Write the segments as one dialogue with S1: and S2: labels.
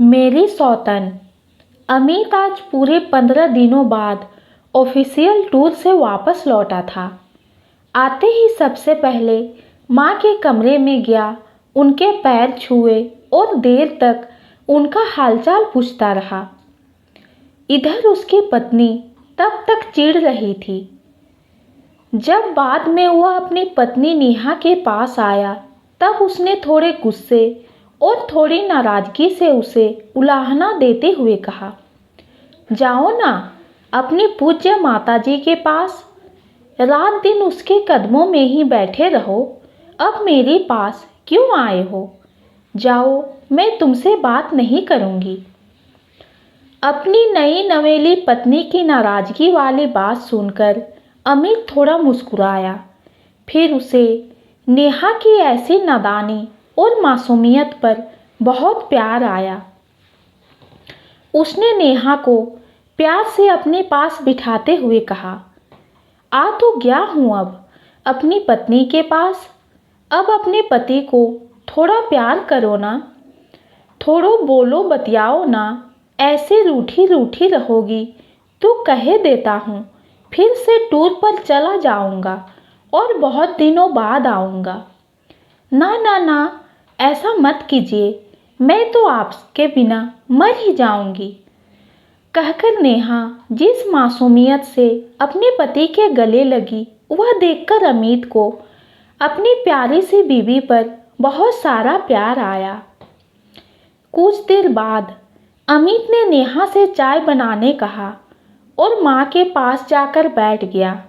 S1: मेरी सौतन। अमित आज पूरे 15 दिनों बाद ऑफिशियल टूर से वापस लौटा था। आते ही सबसे पहले माँ के कमरे में गया, उनके पैर छुए और देर तक उनका हालचाल पूछता रहा। इधर उसकी पत्नी तब तक चिढ़ रही थी। जब बाद में वह अपनी पत्नी नेहा के पास आया तब उसने थोड़े गुस्से और थोड़ी नाराज़गी से उसे उलाहना देते हुए कहा, जाओ ना अपनी पूज्य माताजी के पास, रात दिन उसके कदमों में ही बैठे रहो, अब मेरे पास क्यों आए हो? जाओ, मैं तुमसे बात नहीं करूँगी। अपनी नई नवेली पत्नी की नाराज़गी वाली बात सुनकर अमित थोड़ा मुस्कुराया। फिर उसे नेहा की ऐसी नादानी और मासूमियत पर बहुत प्यार आया। उसने नेहा को प्यार से अपने पास बिठाते हुए कहा, आ तो गया हूँ अब अपनी पत्नी के पास, अब अपने पति को थोड़ा प्यार करो ना, थोड़ो बोलो बतियाओ ना, ऐसे रूठी रूठी रहोगी तो कहे देता हूँ फिर से टूर पर चला जाऊँगा और बहुत दिनों बाद आऊँगा। ना ना ना, ऐसा मत कीजिए, मैं तो आपके बिना मर ही जाऊँगी। कहकर नेहा जिस मासूमियत से अपने पति के गले लगी वह देखकर अमित को अपनी प्यारी सी बीवी पर बहुत सारा प्यार आया। कुछ देर बाद अमित ने नेहा से चाय बनाने कहा और माँ के पास जाकर बैठ गया।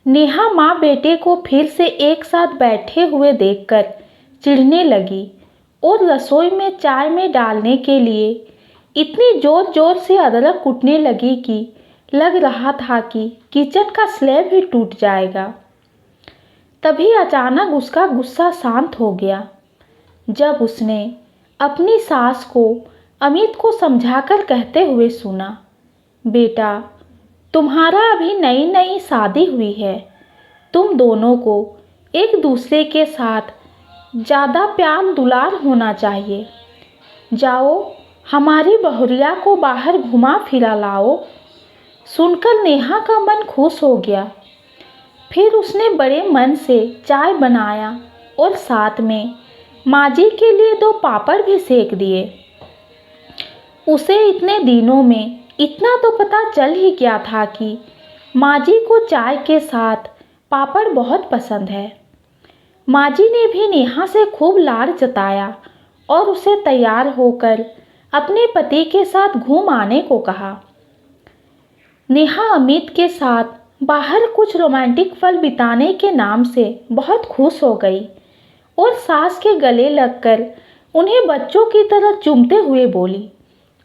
S1: नेहा माँ बेटे को फिर से एक साथ बैठे हुए देखकर चिढ़ने लगी और रसोई में चाय में डालने के लिए इतनी जोर जोर से अदरक कूटने लगी कि लग रहा था कि किचन का स्लैब ही टूट जाएगा। तभी अचानक उसका गुस्सा शांत हो गया जब उसने अपनी सास को अमित को समझाकर कहते हुए सुना, बेटा, तुम्हारा अभी नई नई शादी हुई है, तुम दोनों को एक दूसरे के साथ ज़्यादा प्यार दुलार होना चाहिए। जाओ, हमारी बहुरिया को बाहर घुमा फिरा लाओ। सुनकर नेहा का मन खुश हो गया। फिर उसने बड़े मन से चाय बनाया और साथ में माँ जी के लिए 2 पापड़ भी सेक दिए। उसे इतने दिनों में इतना तो पता चल ही गया था कि माँ जी को चाय के साथ पापड़ बहुत पसंद है। माँ जी ने भी नेहा से खूब लाड़ जताया और उसे तैयार होकर अपने पति के साथ घूम आने को कहा। नेहा अमित के साथ बाहर कुछ रोमांटिक पल बिताने के नाम से बहुत खुश हो गई और सास के गले लगकर उन्हें बच्चों की तरह चूमते हुए बोली,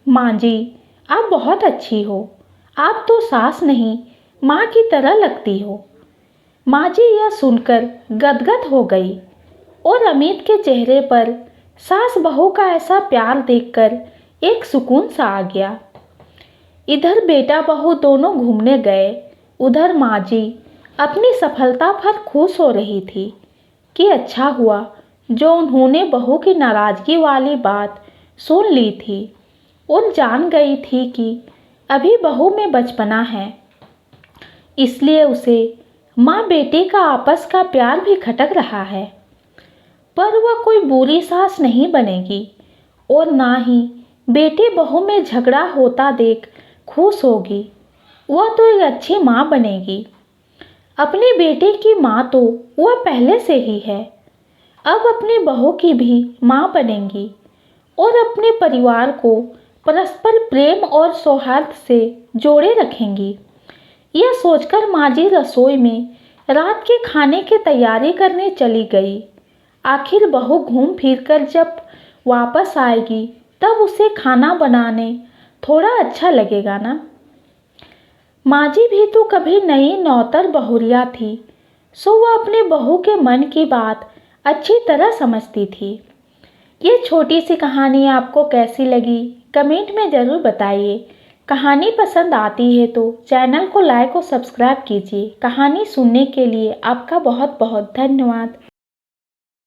S1: माँ जी, आप बहुत अच्छी हो, आप तो सास नहीं माँ की तरह लगती हो। माँ जी यह सुनकर गदगद हो गई और अमित के चेहरे पर सास बहू का ऐसा प्यार देखकर एक सुकून सा आ गया। इधर बेटा बहू दोनों घूमने गए, उधर माँ जी अपनी सफलता पर खुश हो रही थी कि अच्छा हुआ जो उन्होंने बहू की नाराज़गी वाली बात सुन ली थी और जान गई थी कि अभी बहू में बचपना है, इसलिए उसे माँ बेटे का आपस का प्यार भी खटक रहा है। पर वह कोई बुरी सास नहीं बनेगी और ना ही बेटे बहू में झगड़ा होता देख खुश होगी। वह तो एक अच्छी माँ बनेगी। अपने बेटे की माँ तो वह पहले से ही है, अब अपनी बहू की भी माँ बनेगी और अपने परिवार को परस्पर प्रेम और सौहार्द से जोड़े रखेंगी। यह सोचकर माँ जी रसोई में रात के खाने की तैयारी करने चली गई। आखिर बहू घूम फिरकर जब वापस आएगी तब उसे खाना बनाने थोड़ा अच्छा लगेगा ना। माँ जी भी तो कभी नई नौतर बहुरिया थी, सो वह अपने बहू के मन की बात अच्छी तरह समझती थी। ये छोटी सी कहानी आपको कैसी लगी कमेंट में ज़रूर बताइए। कहानी पसंद आती है तो चैनल को लाइक और सब्सक्राइब कीजिए। कहानी सुनने के लिए आपका बहुत बहुत धन्यवाद।